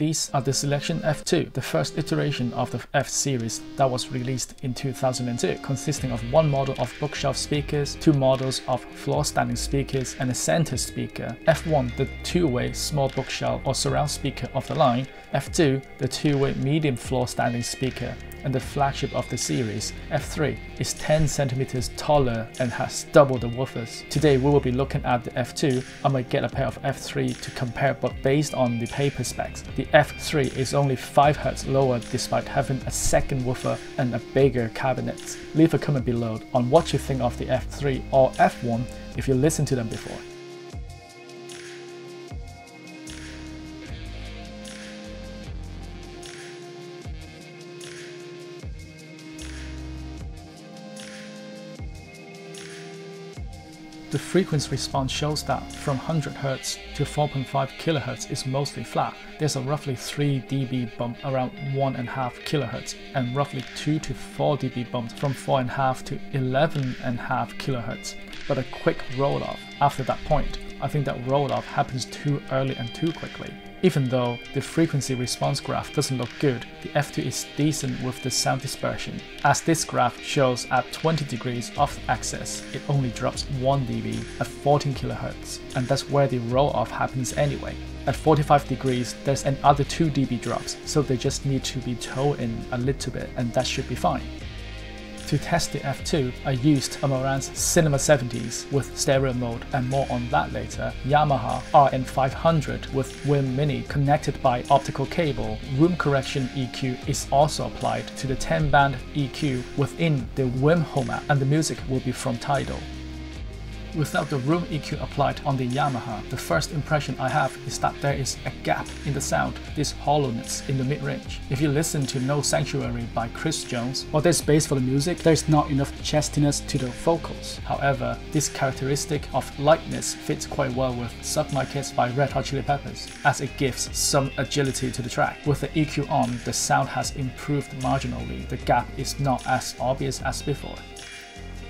These are the Selection F2, the first iteration of the F series that was released in 2002, consisting of one model of bookshelf speakers, two models of floor-standing speakers, and a center speaker. F1, the two-way small bookshelf or surround speaker of the line, F2, the two-way medium floor-standing speaker, and the flagship of the series, F3, is 10 centimeters taller and has double the woofers. Today we will be looking at the F2. I might get a pair of F3 to compare, but based on the paper specs, the F3 is only 5 Hz lower despite having a second woofer and a bigger cabinet. Leave a comment below on what you think of the F3 or F1 if you listened to them before. The frequency response shows that from 100 Hz to 4.5 kHz is mostly flat. There's a roughly 3 dB bump around 1.5 kHz and roughly 2 to 4 dB bump from 4.5 to 11.5 kHz, but a quick roll-off after that point. I think that roll-off happens too early and too quickly. Even though the frequency response graph doesn't look good, the F2 is decent with the sound dispersion. As this graph shows, at 20 degrees off axis, it only drops 1 dB at 14 kHz, and that's where the roll-off happens anyway. At 45 degrees, there's another 2 dB drops, so they just need to be toned in a little bit and that should be fine. To test the F2, I used a Marantz Cinema 70s with stereo mode, and more on that later. Yamaha RN500 with WiiM Mini connected by optical cable. Room correction EQ is also applied to the 10-band EQ within the WiiM Home app, and the music will be from Tidal. Without the room EQ applied on the Yamaha, the first impression I have is that there is a gap in the sound, this hollowness in the mid-range. If you listen to No Sanctuary by Chris Jones, while there's space for the music, there's not enough chestiness to the vocals. However, this characteristic of lightness fits quite well with Suck My Kiss by Red Hot Chili Peppers, as it gives some agility to the track. With the EQ on, the sound has improved marginally. The gap is not as obvious as before.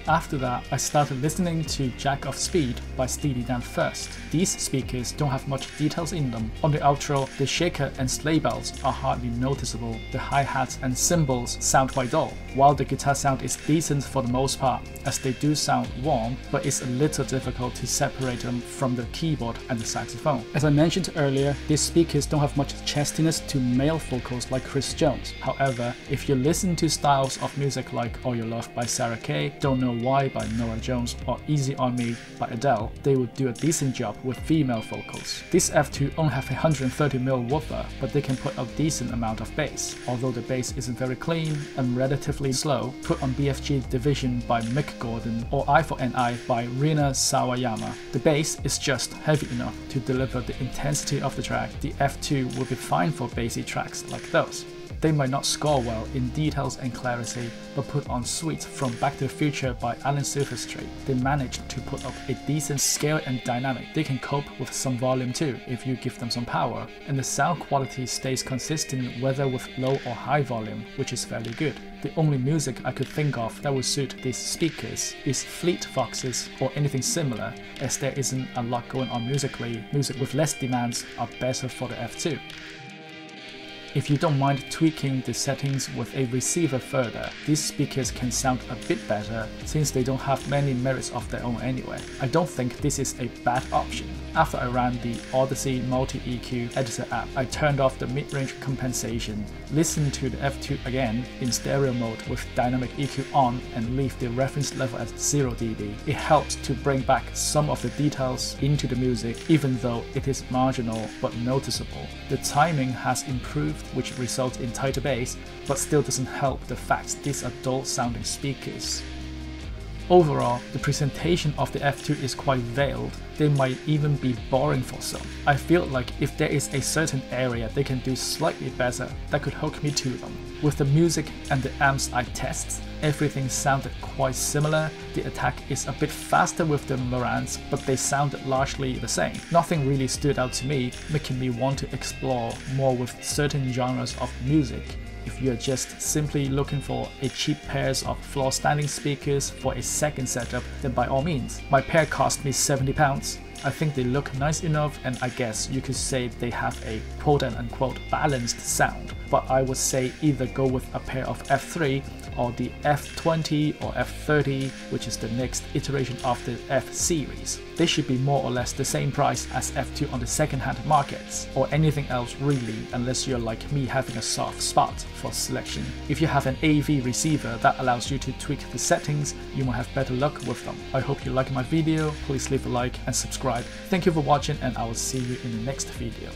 After that, I started listening to Jack of Speed by Steely Dan first. These speakers don't have much details in them. On the outro, the shaker and sleigh bells are hardly noticeable. The hi-hats and cymbals sound quite dull, while the guitar sound is decent for the most part, as they do sound warm, but it's a little difficult to separate them from the keyboard and the saxophone. As I mentioned earlier, these speakers don't have much chestiness to male vocals like Chris Jones. However, if you listen to styles of music like All Your Love by Sarah Kay, Don't Know Why by Norah Jones, or Easy On Me by Adele, they would do a decent job with female vocals. This F2 only have a 130mm woofer, but they can put a decent amount of bass. Although the bass isn't very clean and relatively slow, put on BFG Division by Mick Gordon or Eye for an Eye by Rina Sawayama. The bass is just heavy enough to deliver the intensity of the track. The F2 will be fine for bassy tracks like those. They might not score well in details and clarity, but put on Sweet from Back to the Future by Alan Silverstreet, they managed to put up a decent scale and dynamic. They can cope with some volume too if you give them some power, and the sound quality stays consistent whether with low or high volume, which is fairly good. The only music I could think of that would suit these speakers is Fleet Foxes or anything similar, as there isn't a lot going on musically. Music with less demands are better for the F2. If you don't mind tweaking the settings with a receiver further, these speakers can sound a bit better since they don't have many merits of their own anyway. I don't think this is a bad option. After I ran the Odyssey Multi-EQ Editor app, I turned off the mid-range compensation, listened to the F2 again in stereo mode with dynamic EQ on, and leave the reference level at 0 dB. It helps to bring back some of the details into the music, even though it is marginal but noticeable. The timing has improved, which results in tighter bass, but still doesn't help the fact these are dull sounding speakers. Overall, the presentation of the F2 is quite veiled. They might even be boring for some. I feel like if there is a certain area they can do slightly better, that could hook me to them. With the music and the amps I test, everything sounded quite similar. The attack is a bit faster with the Marantz, but they sounded largely the same. Nothing really stood out to me, making me want to explore more with certain genres of music. If you're just simply looking for a cheap pairs of floor standing speakers for a second setup, then by all means. My pair cost me £70. I think they look nice enough, and I guess you could say they have a quote-unquote balanced sound, but I would say either go with a pair of F3 or the F20 or F30, which is the next iteration of the F series. They should be more or less the same price as F2 on the second-hand markets, or anything else really, unless you're like me having a soft spot for selection. If you have an AV receiver that allows you to tweak the settings, you might have better luck with them. I hope you like my video, please leave a like and subscribe. Thank you for watching, and I will see you in the next video.